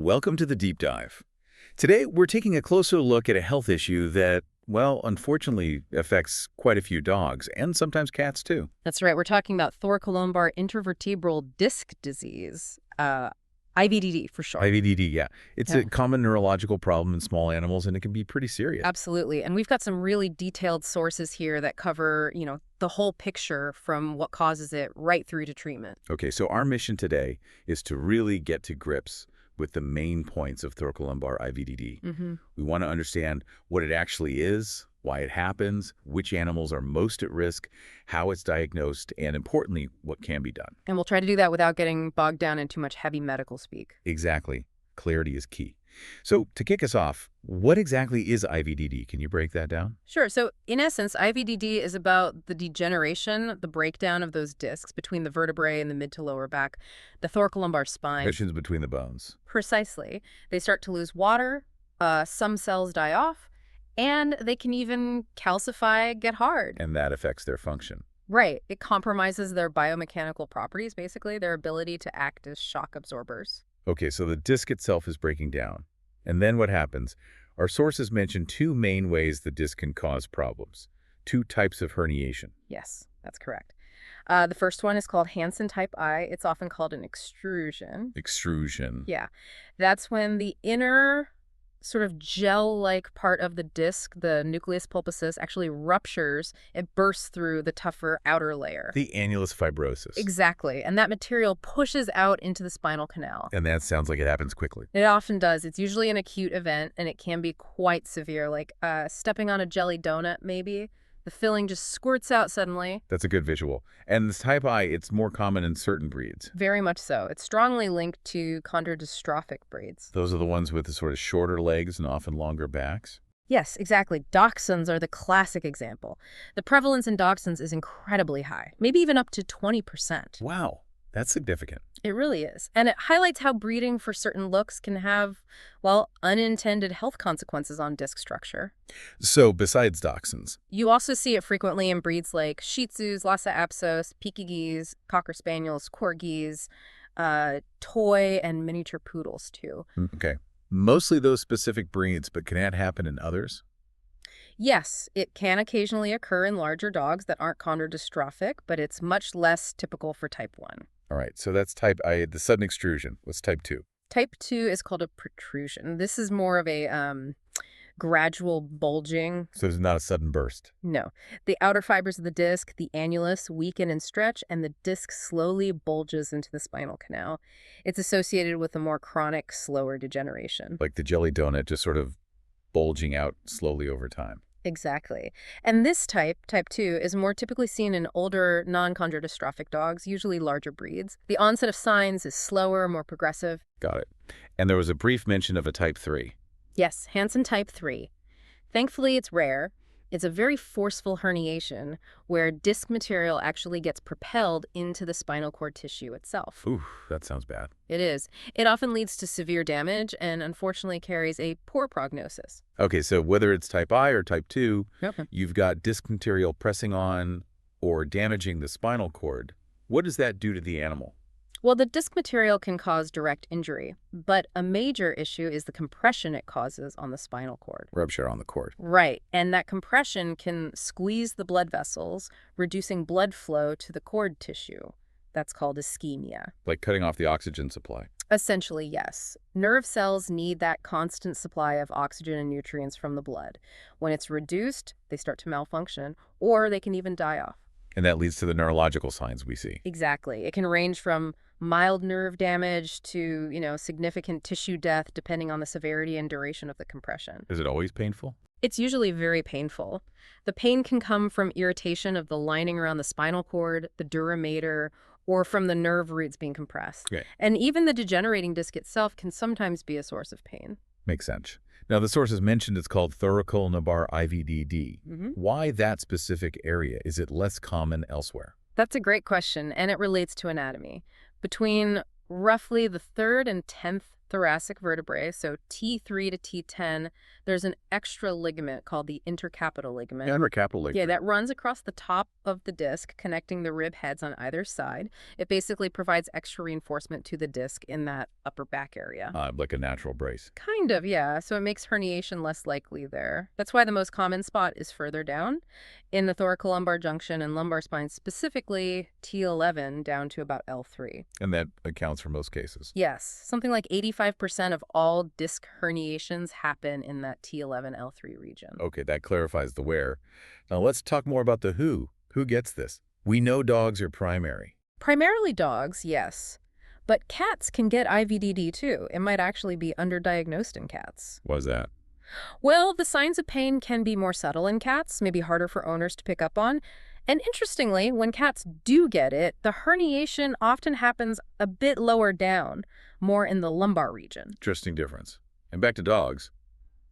Welcome to the Deep Dive. Today, we're taking a closer look at a health issue that, well, unfortunately affects quite a few dogs and sometimes cats too. That's right. We're talking about thoracolumbar intervertebral disc disease, IVDD for short. IVDD, yeah. It's Yeah. a common neurological problem in small animals, and it can be pretty serious. Absolutely. And we've got some really detailed sources here that cover, the whole picture from what causes it right through to treatment. Okay, so our mission today is to really get to grips with the main points of thoracolumbar IVDD. We want to understand what it actually is, why it happens, which animals are most at risk, how it's diagnosed, and importantly, what can be done. And we'll try to do that without getting bogged down in too much heavy medical speak. Exactly. Clarity is key. So to kick us off, what exactly is IVDD? Can you break that down? Sure. So in essence, IVDD is about the degeneration, the breakdown of those discs between the vertebrae and the mid to lower back, the thoracolumbar spine. Cushions between the bones. Precisely. They start to lose water, some cells die off, and they can even calcify, get hard. And that affects their function. Right. It compromises their biomechanical properties, basically, their ability to act as shock absorbers. Okay, so the disc itself is breaking down. And then what happens? Our sources mention two main ways the disc can cause problems, two types of herniation. Yes, that's correct. The first one is called Hansen type I. It's often called an extrusion. Extrusion. Yeah. That's when the inner sort of gel-like part of the disc, the nucleus pulposus, actually ruptures. It bursts through the tougher outer layer. The annulus fibrosus. Exactly. And that material pushes out into the spinal canal. And that sounds like it happens quickly. It often does. It's usually an acute event, and it can be quite severe, like stepping on a jelly donut, maybe. The filling just squirts out suddenly. That's a good visual. And this type I, it's more common in certain breeds. Very much so. It's strongly linked to chondrodystrophic breeds. Those are the ones with the sort of shorter legs and often longer backs. Yes, exactly. Dachshunds are the classic example. The prevalence in Dachshunds is incredibly high, maybe even up to 20%. Wow, that's significant. It really is. And it highlights how breeding for certain looks can have, well, unintended health consequences on disc structure. So besides Dachshunds, You also see it frequently in breeds like Shih Tzus, Lhasa Apsos, Pekingese, Cocker Spaniels, Corgis, toy and miniature poodles, too. okay, mostly those specific breeds, but can that happen in others? Yes, it can occasionally occur in larger dogs that aren't chondrodystrophic, but it's much less typical for type 1. All right, so that's type I, the sudden extrusion. What's type 2? Type 2 is called a protrusion. This is more of a gradual bulging. So there's not a sudden burst. No. The outer fibers of the disc, the annulus, weaken and stretch, and the disc slowly bulges into the spinal canal. It's associated with a more chronic, slower degeneration. Like the jelly donut just sort of bulging out slowly over time. Exactly. And this type 2, is more typically seen in older, non-chondrodystrophic dogs, usually larger breeds. The onset of signs is slower, more progressive. Got it. And there was a brief mention of a type 3. Yes, Hansen type 3. Thankfully, it's rare. It's a very forceful herniation where disc material actually gets propelled into the spinal cord tissue itself. Ooh, that sounds bad. It is. It often leads to severe damage and unfortunately carries a poor prognosis. Okay, so whether it's type I or type 2, Yep. you've got disc material pressing on or damaging the spinal cord. What does that do to the animal? Well, the disc material can cause direct injury, but a major issue is the compression it causes on the spinal cord. Rupture on the cord. Right, and that compression can squeeze the blood vessels, reducing blood flow to the cord tissue. That's called ischemia. Like cutting off the oxygen supply. Essentially, yes. Nerve cells need that constant supply of oxygen and nutrients from the blood. When it's reduced, they start to malfunction, or they can even die off. And that leads to the neurological signs we see. Exactly. It can range from mild nerve damage to, significant tissue death, depending on the severity and duration of the compression. Is it always painful? It's usually very painful. The pain can come from irritation of the lining around the spinal cord, the dura mater, or from the nerve roots being compressed. Okay. And even the degenerating disc itself can sometimes be a source of pain. Makes sense. Now, the source is mentioned it's called thoracolumbar IVDD. Why that specific area? Is it less common elsewhere? That's a great question, and it relates to anatomy. Between roughly the 3rd and 10th thoracic vertebrae, so T3 to T10, there's an extra ligament called the intercapital ligament. Intercapital Yeah, ligament. that runs across the top of the disc, connecting the rib heads on either side. It basically provides extra reinforcement to the disc in that upper back area. Like a natural brace. Kind of, yeah. So it makes herniation less likely there. That's why the most common spot is further down in the thoracolumbar junction and lumbar spine, specifically T11 down to about L3. And that accounts for most cases. Yes, something like 85% of all disc herniations happen in that T11 L3 region. Okay, that clarifies the where. Now let's talk more about the who. Who gets this? We know dogs are primary. Primarily dogs, yes. But cats can get IVDD too. It might actually be underdiagnosed in cats. Why's that? Well, the signs of pain can be more subtle in cats, maybe harder for owners to pick up on. And interestingly, when cats do get it, the herniation often happens a bit lower down, more in the lumbar region. Interesting difference. And back to dogs.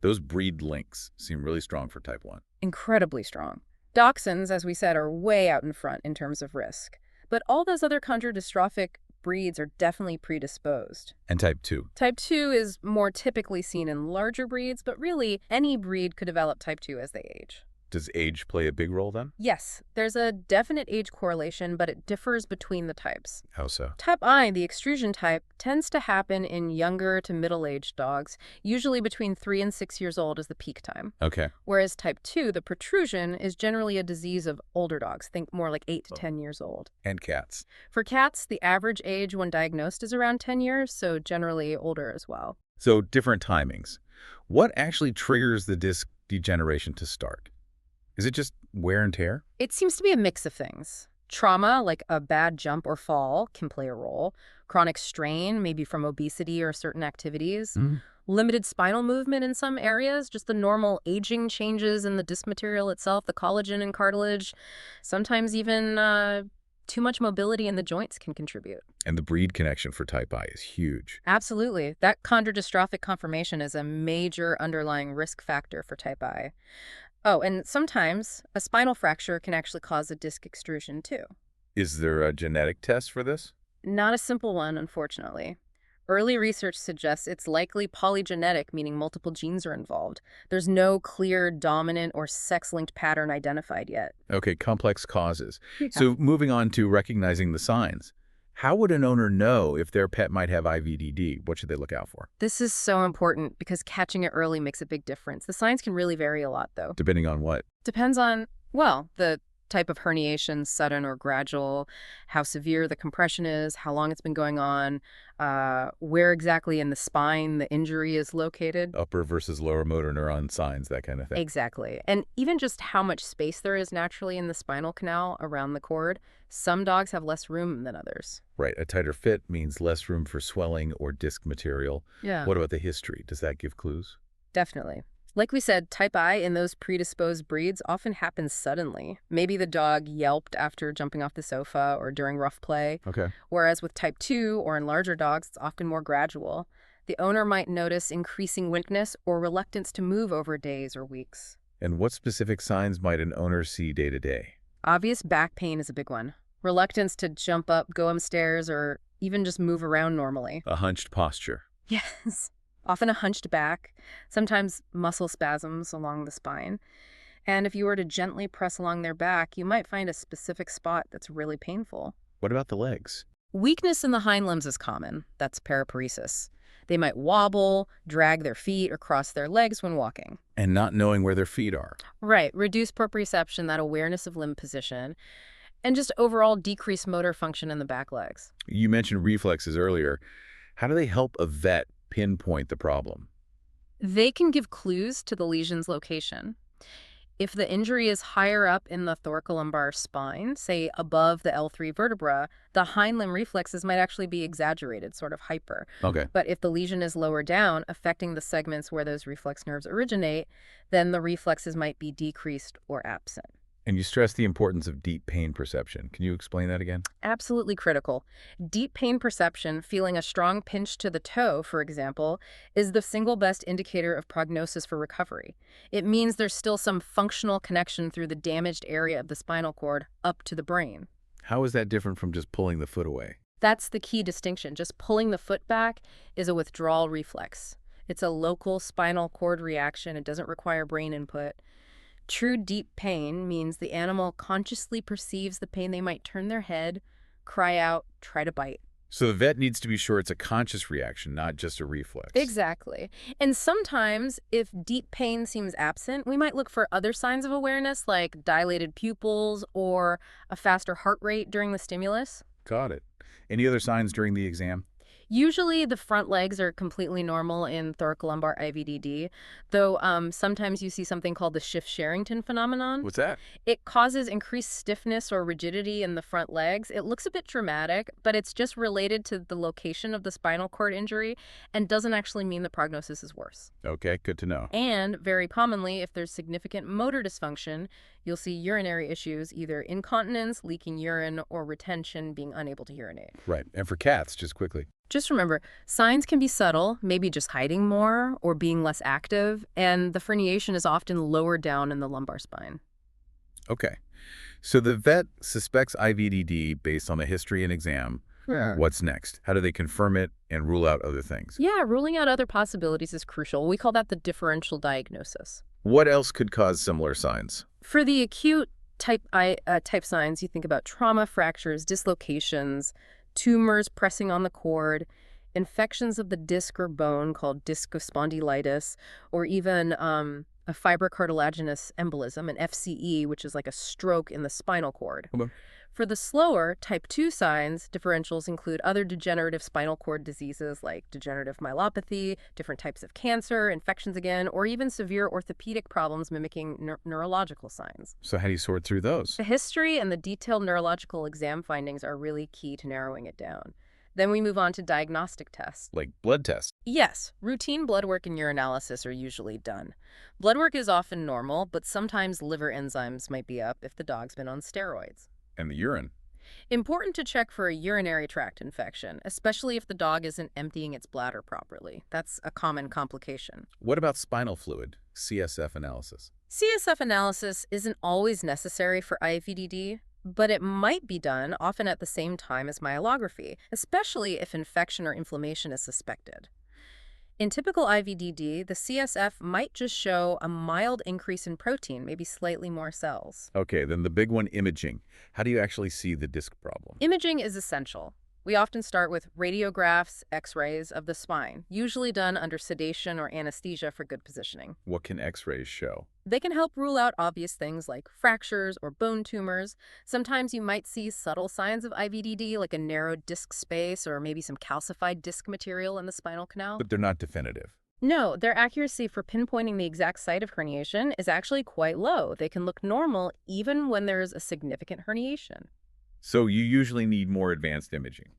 Those breed links seem really strong for type 1. Incredibly strong. Dachshunds, as we said, are way out in front in terms of risk. But all those other chondrodystrophic breeds are definitely predisposed. And type 2. Type 2 is more typically seen in larger breeds, but really any breed could develop type 2 as they age. Does age play a big role then? Yes, there's a definite age correlation, but it differs between the types. How so? Type I, the extrusion type, tends to happen in younger to middle-aged dogs, usually between 3 and 6 years old is the peak time. Okay. Whereas type 2, the protrusion, is generally a disease of older dogs, think more like 8 to 10 years old. And cats. For cats, the average age when diagnosed is around 10 years, so generally older as well. So different timings. What actually triggers the disc degeneration to start? Is it just wear and tear? It seems to be a mix of things. Trauma, like a bad jump or fall, can play a role. Chronic strain, maybe from obesity or certain activities. Limited spinal movement in some areas, just the normal aging changes in the disc material itself, the collagen and cartilage. Sometimes even too much mobility in the joints can contribute. And the breed connection for type I is huge. Absolutely. That chondrodystrophic conformation is a major underlying risk factor for type I. Oh, and sometimes a spinal fracture can actually cause a disc extrusion too. Is there a genetic test for this? Not a simple one, unfortunately. Early research suggests it's likely polygenetic, meaning multiple genes are involved. There's no clear dominant or sex-linked pattern identified yet. Okay, complex causes. Yeah. So moving on to recognizing the signs. How would an owner know if their pet might have IVDD? What should they look out for? This is so important because catching it early makes a big difference. The signs can really vary a lot, though. Depending on what? Depends on, well, the type of herniation, sudden or gradual, how severe the compression is, how long it's been going on, where exactly in the spine the injury is located. Upper versus lower motor neuron signs, that kind of thing. Exactly. And even just how much space there is naturally in the spinal canal around the cord. Some dogs have less room than others. Right. A tighter fit means less room for swelling or disc material. Yeah. What about the history? Does that give clues? Definitely. Like we said, type I in those predisposed breeds often happens suddenly. Maybe the dog yelped after jumping off the sofa or during rough play. Okay. Whereas with type 2 or in larger dogs, it's often more gradual. The owner might notice increasing weakness or reluctance to move over days or weeks. And what specific signs might an owner see day to day? Obvious back pain is a big one. Reluctance to jump up, go upstairs, or even just move around normally. A hunched posture. Yes. Often a hunched back, sometimes muscle spasms along the spine. And if you were to gently press along their back, you might find a specific spot that's really painful. What about the legs? Weakness in the hind limbs is common. That's paraparesis. They might wobble, drag their feet, or cross their legs when walking. And not knowing where their feet are. Right. Reduced proprioception, that awareness of limb position, and just overall decreased motor function in the back legs. You mentioned reflexes earlier. How do they help a vet pinpoint the problem? They can give clues to the lesion's location. If the injury is higher up in the thoracolumbar spine, say above the L3 vertebra, the hind limb reflexes might actually be exaggerated, sort of hyper. Okay. But if the lesion is lower down, affecting the segments where those reflex nerves originate, then the reflexes might be decreased or absent. And you stress the importance of deep pain perception. Can you explain that again? Absolutely critical. Deep pain perception, feeling a strong pinch to the toe, for example, is the single best indicator of prognosis for recovery. It means there's still some functional connection through the damaged area of the spinal cord up to the brain. How is that different from just pulling the foot away? That's the key distinction. Just pulling the foot back is a withdrawal reflex. It's a local spinal cord reaction. It doesn't require brain input. True deep pain means the animal consciously perceives the pain. They might turn their head, cry out, try to bite. So the vet needs to be sure it's a conscious reaction, not just a reflex. Exactly. And sometimes, if deep pain seems absent, we might look for other signs of awareness, like dilated pupils or a faster heart rate during the stimulus. Got it. Any other signs during the exam? Usually the front legs are completely normal in thoracolumbar IVDD, though sometimes you see something called the Schiff-Sherrington phenomenon. What's that? It causes increased stiffness or rigidity in the front legs. It looks a bit dramatic, but it's just related to the location of the spinal cord injury and doesn't actually mean the prognosis is worse. Okay, good to know. And very commonly, if there's significant motor dysfunction, you'll see urinary issues, either incontinence, leaking urine, or retention, being unable to urinate. Right. And for cats, just quickly. Just remember, signs can be subtle, maybe just hiding more or being less active, and the herniation is often lower down in the lumbar spine. Okay. So the vet suspects IVDD based on the history and exam. Yeah. What's next? How do they confirm it and rule out other things? Yeah, ruling out other possibilities is crucial. We call that the differential diagnosis. What else could cause similar signs? For the acute type signs, you think about trauma, fractures, dislocations, tumors pressing on the cord, infections of the disc or bone called discospondylitis, or even a fibrocartilaginous embolism, an FCE, which is like a stroke in the spinal cord. Okay. For the slower, type 2 signs, differentials include other degenerative spinal cord diseases like degenerative myelopathy, different types of cancer, infections again, or even severe orthopedic problems mimicking neurological signs. So how do you sort through those? The history and the detailed neurological exam findings are really key to narrowing it down. Then we move on to diagnostic tests. Like blood tests? Yes, routine blood work and urinalysis are usually done. Blood work is often normal, but sometimes liver enzymes might be up if the dog's been on steroids. And the urine? Important to check for a urinary tract infection, especially if the dog isn't emptying its bladder properly. That's a common complication. What about spinal fluid, CSF analysis? CSF analysis isn't always necessary for IVDD, but it might be done often at the same time as myelography, especially if infection or inflammation is suspected. In typical IVDD, the CSF might just show a mild increase in protein, maybe slightly more cells. Okay, then the big one, imaging. How do you actually see the disc problem? Imaging is essential. We often start with radiographs, x-rays of the spine, usually done under sedation or anesthesia for good positioning. What can x-rays show? They can help rule out obvious things like fractures or bone tumors. Sometimes you might see subtle signs of IVDD, like a narrowed disc space or maybe some calcified disc material in the spinal canal. But they're not definitive. No, their accuracy for pinpointing the exact site of herniation is actually quite low. They can look normal even when there's a significant herniation. So you usually need more advanced imaging?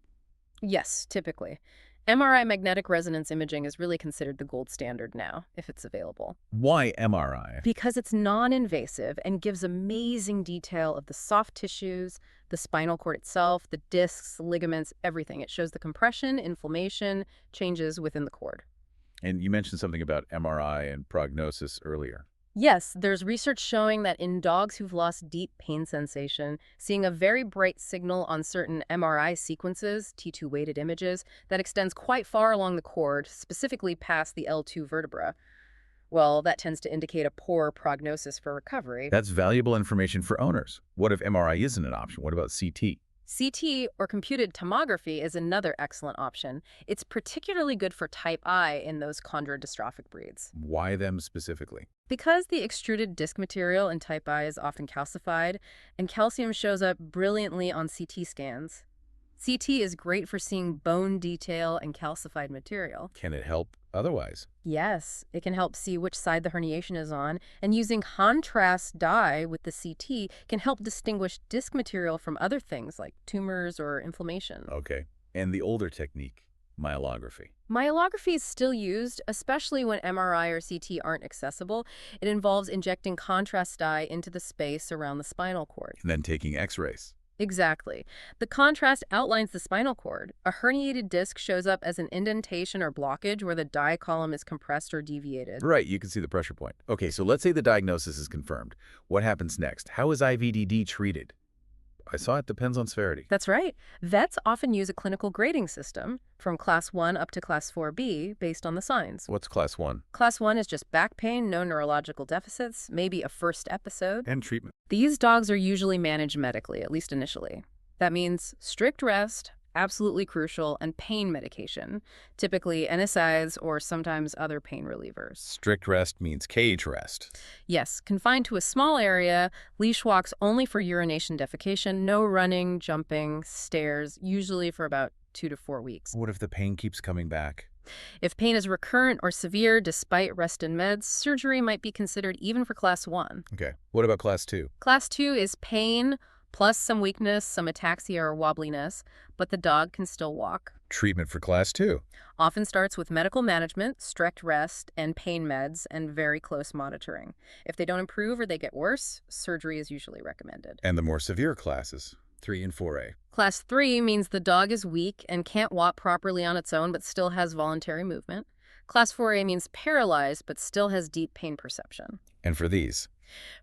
Yes, typically. MRI magnetic resonance imaging is really considered the gold standard now, if it's available. Why MRI? Because it's non-invasive and gives amazing detail of the soft tissues, the spinal cord itself, the discs, ligaments, everything. It shows the compression, inflammation, changes within the cord. And you mentioned something about MRI and prognosis earlier. Yes, there's research showing that in dogs who've lost deep pain sensation, seeing a very bright signal on certain MRI sequences, T2 weighted images, that extends quite far along the cord, specifically past the L2 vertebra. Well, that tends to indicate a poor prognosis for recovery. That's valuable information for owners. What if MRI isn't an option? What about CT? CT, or computed tomography, is another excellent option. It's particularly good for type I in those chondrodystrophic breeds. Why them specifically? Because the extruded disc material in type I is often calcified, and calcium shows up brilliantly on CT scans. CT is great for seeing bone detail and calcified material. Can it help otherwise? Yes, it can help see which side the herniation is on, and using contrast dye with the CT can help distinguish disc material from other things like tumors or inflammation. Okay. And the older technique, myelography. Myelography is still used, especially when MRI or CT aren't accessible. It involves injecting contrast dye into the space around the spinal cord. And then taking x-rays. Exactly. The contrast outlines the spinal cord. A herniated disc shows up as an indentation or blockage where the dye column is compressed or deviated. Right, you can see the pressure point. Okay, so let's say the diagnosis is confirmed. What happens next? How is IVDD treated? I saw it depends on severity. That's right. Vets often use a clinical grading system from Class 1 up to Class 4B based on the signs. What's Class 1? Class 1 is just back pain, no neurological deficits, maybe a first episode. And treatment. These dogs are usually managed medically, at least initially. That means strict rest, absolutely crucial, and pain medication, typically NSAIDs or sometimes other pain relievers. Strict rest means cage rest. Yes, confined to a small area, leash walks only for urination defecation, no running, jumping, stairs, usually for about 2 to 4 weeks. What if the pain keeps coming back? If pain is recurrent or severe despite rest and meds, surgery might be considered even for Class 1. Okay. What about Class 2? Class 2 is pain plus some weakness, some ataxia or wobbliness, but the dog can still walk. Treatment for Class 2. Often starts with medical management, strict rest, and pain meds, and very close monitoring. If they don't improve or they get worse, surgery is usually recommended. And the more severe classes, 3 and 4A. Class 3 means the dog is weak and can't walk properly on its own but still has voluntary movement. Class 4A means paralyzed but still has deep pain perception. And for these?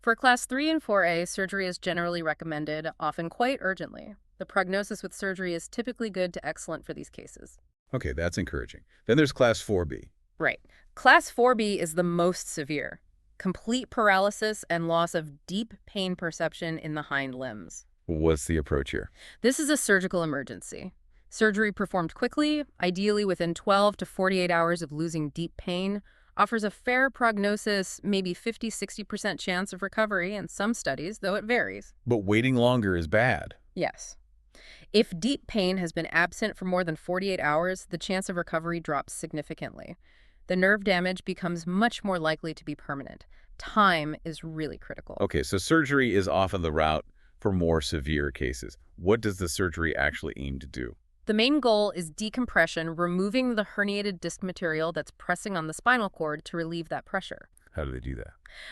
For Class 3 and 4A, surgery is generally recommended, often quite urgently. The prognosis with surgery is typically good to excellent for these cases. Okay, that's encouraging. Then there's Class 4B. Right. Class 4B is the most severe. Complete paralysis and loss of deep pain perception in the hind limbs. What's the approach here? This is a surgical emergency. Surgery performed quickly, ideally within 12 to 48 hours of losing deep pain, offers a fair prognosis, maybe 50–60% chance of recovery in some studies, though it varies. But waiting longer is bad. Yes. If deep pain has been absent for more than 48 hours, the chance of recovery drops significantly. The nerve damage becomes much more likely to be permanent. Time is really critical. Okay, so surgery is often the route for more severe cases. What does the surgery actually aim to do? The main goal is decompression, removing the herniated disc material that's pressing on the spinal cord to relieve that pressure. How do they do that?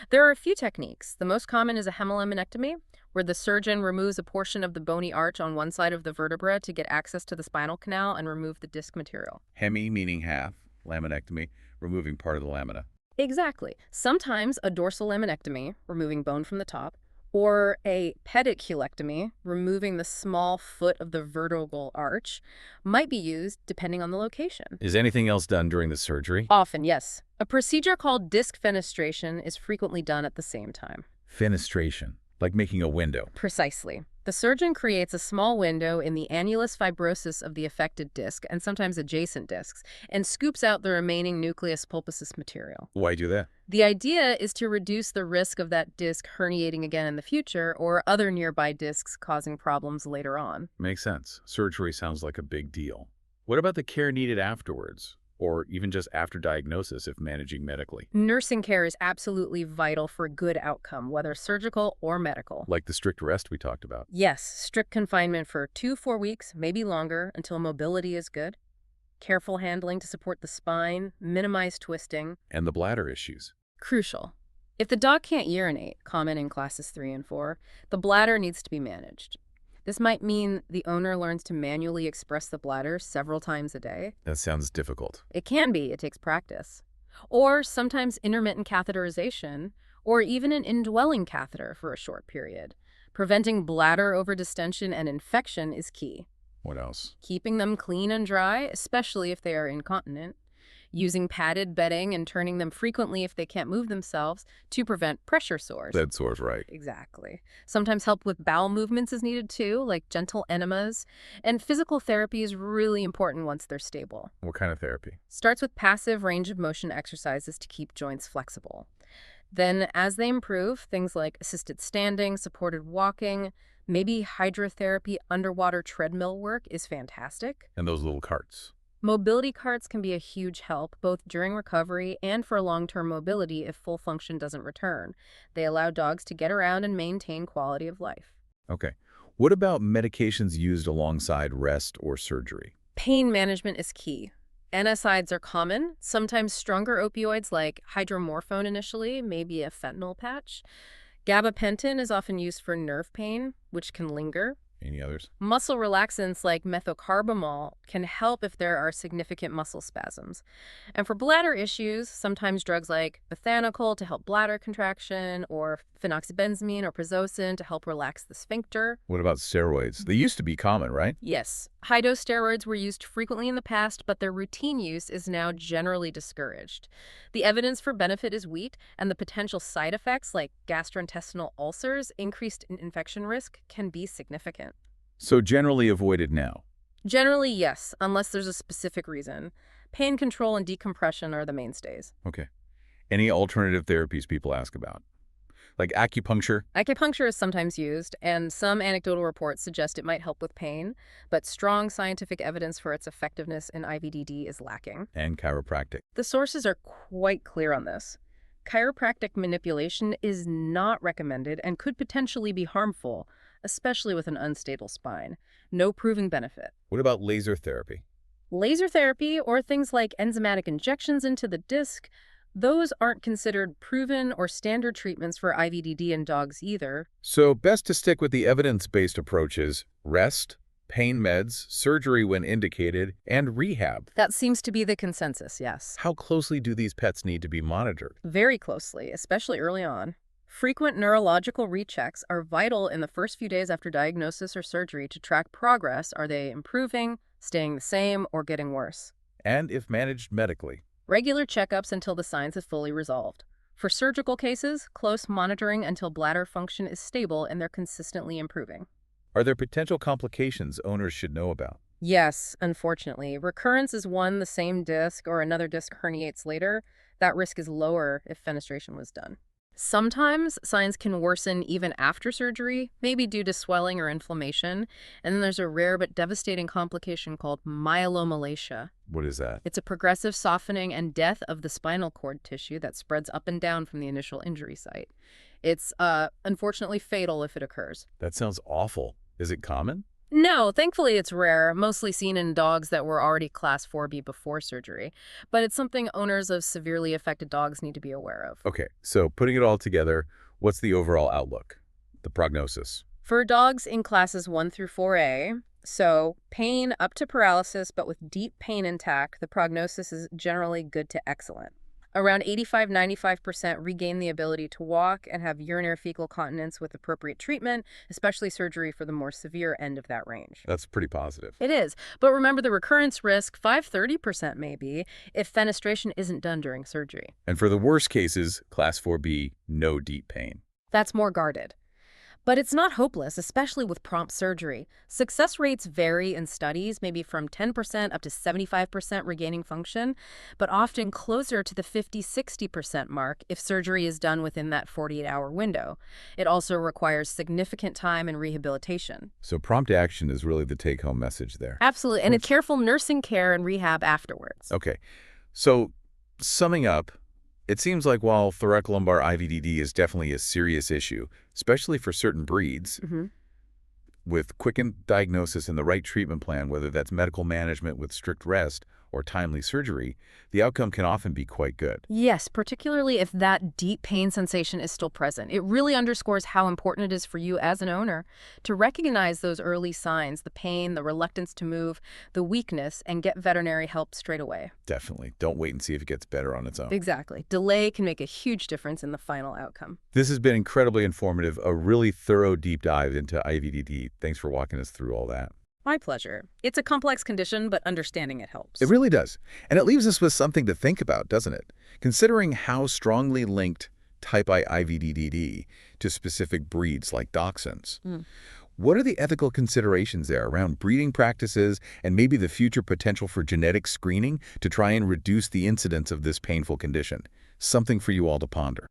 There are a few techniques. The most common is a hemilaminectomy, where the surgeon removes a portion of the bony arch on one side of the vertebra to get access to the spinal canal and remove the disc material. Hemi meaning half, laminectomy, removing part of the lamina. Exactly. Sometimes a dorsal laminectomy, removing bone from the top, or a pediculectomy, removing the small foot of the vertebral arch, might be used depending on the location. Is anything else done during the surgery? Often, yes. A procedure called disc fenestration is frequently done at the same time. Fenestration, like making a window. Precisely. The surgeon creates a small window in the annulus fibrosus of the affected disc, and sometimes adjacent discs, and scoops out the remaining nucleus pulposus material. Why do that? The idea is to reduce the risk of that disc herniating again in the future or other nearby discs causing problems later on. Makes sense. Surgery sounds like a big deal. What about the care needed afterwards? Or even just after diagnosis if managing medically? Nursing care is absolutely vital for a good outcome, whether surgical or medical. Like the strict rest we talked about. Yes, strict confinement for 2–4 weeks, maybe longer, until mobility is good. Careful handling to support the spine, minimize twisting. And the bladder issues. Crucial. If the dog can't urinate, common in classes 3 and 4, the bladder needs to be managed. This might mean the owner learns to manually express the bladder several times a day. That sounds difficult. It can be. It takes practice. Or sometimes intermittent catheterization, or even an indwelling catheter for a short period. Preventing bladder overdistension and infection is key. What else? Keeping them clean and dry, especially if they are incontinent. Using padded bedding and turning them frequently if they can't move themselves to prevent pressure sores. Bed sores, right. Exactly. Sometimes help with bowel movements is needed too, like gentle enemas. And physical therapy is really important once they're stable. What kind of therapy? Starts with passive range of motion exercises to keep joints flexible. Then, as they improve, things like assisted standing, supported walking, maybe hydrotherapy, underwater treadmill work is fantastic. And those little carts. Mobility carts can be a huge help, both during recovery and for long-term mobility if full function doesn't return. They allow dogs to get around and maintain quality of life. Okay. What about medications used alongside rest or surgery? Pain management is key. NSAIDs are common, sometimes stronger opioids like hydromorphone initially, maybe a fentanyl patch. Gabapentin is often used for nerve pain, which can linger. Any others? Muscle relaxants like methocarbamol can help if there are significant muscle spasms. And for bladder issues, sometimes drugs like methanical to help bladder contraction, or phenoxybenzamine or prazosin to help relax the sphincter. What about steroids? They used to be common, right? Yes, high-dose steroids were used frequently in the past, but their routine use is now generally discouraged. The evidence for benefit is weak, and the potential side effects like gastrointestinal ulcers, increased infection risk, can be significant. So generally avoided now. Generally, yes, unless there's a specific reason. Pain control and decompression are the mainstays. Okay. Any alternative therapies people ask about? Like acupuncture? Acupuncture is sometimes used, and some anecdotal reports suggest it might help with pain, but strong scientific evidence for its effectiveness in IVDD is lacking. And chiropractic. The sources are quite clear on this. Chiropractic manipulation is not recommended and could potentially be harmful, especially with an unstable spine. No proven benefit. What about laser therapy? Laser therapy, or things like enzymatic injections into the disc, those aren't considered proven or standard treatments for IVDD in dogs either. So best to stick with the evidence-based approaches: rest, pain meds, surgery when indicated, and rehab. That seems to be the consensus, yes. How closely do these pets need to be monitored? Very closely, especially early on. Frequent neurological rechecks are vital in the first few days after diagnosis or surgery to track progress. Are they improving, staying the same, or getting worse? And if managed medically. Regular checkups until the signs have fully resolved. For surgical cases, close monitoring until bladder function is stable and they're consistently improving. Are there potential complications owners should know about? Yes, unfortunately. Recurrence is one, the same disc or another disc herniates later. That risk is lower if fenestration was done. Sometimes signs can worsen even after surgery, maybe due to swelling or inflammation. And then there's a rare but devastating complication called myelomalacia. What is that? It's a progressive softening and death of the spinal cord tissue that spreads up and down from the initial injury site. It's unfortunately fatal if it occurs. That sounds awful. Is it common? No, thankfully it's rare, mostly seen in dogs that were already Class 4B before surgery. But it's something owners of severely affected dogs need to be aware of. Okay, so putting it all together, what's the overall outlook? The prognosis? For dogs in classes 1 through 4A, so pain up to paralysis but with deep pain intact, the prognosis is generally good to excellent. Around 85–95% regain the ability to walk and have urinary fecal continence with appropriate treatment, especially surgery for the more severe end of that range. That's pretty positive. It is. But remember the recurrence risk, 5–30% maybe, if fenestration isn't done during surgery. And for the worst cases, Class 4B, no deep pain. That's more guarded. But it's not hopeless, especially with prompt surgery. Success rates vary in studies, maybe from 10% up to 75% regaining function, but often closer to the 50–60% mark if surgery is done within that 48-hour window. It also requires significant time and rehabilitation. So prompt action is really the take-home message there. Absolutely, and it's careful nursing care and rehab afterwards. Okay, so summing up, it seems like while thoracolumbar IVDD is definitely a serious issue, especially for certain breeds, with quickened diagnosis and the right treatment plan, whether that's medical management with strict rest or timely surgery, the outcome can often be quite good. Yes, particularly if that deep pain sensation is still present. It really underscores how important it is for you as an owner to recognize those early signs, the pain, the reluctance to move, the weakness, and get veterinary help straight away. Definitely. Don't wait and see if it gets better on its own. Exactly. Delay can make a huge difference in the final outcome. This has been incredibly informative, a really thorough deep dive into IVDD. Thanks for walking us through all that. My pleasure. It's a complex condition, but understanding it helps. It really does. And it leaves us with something to think about, doesn't it? Considering how strongly linked type I IVDD to specific breeds like Dachshunds. What are the ethical considerations there around breeding practices and maybe the future potential for genetic screening to try and reduce the incidence of this painful condition? Something for you all to ponder.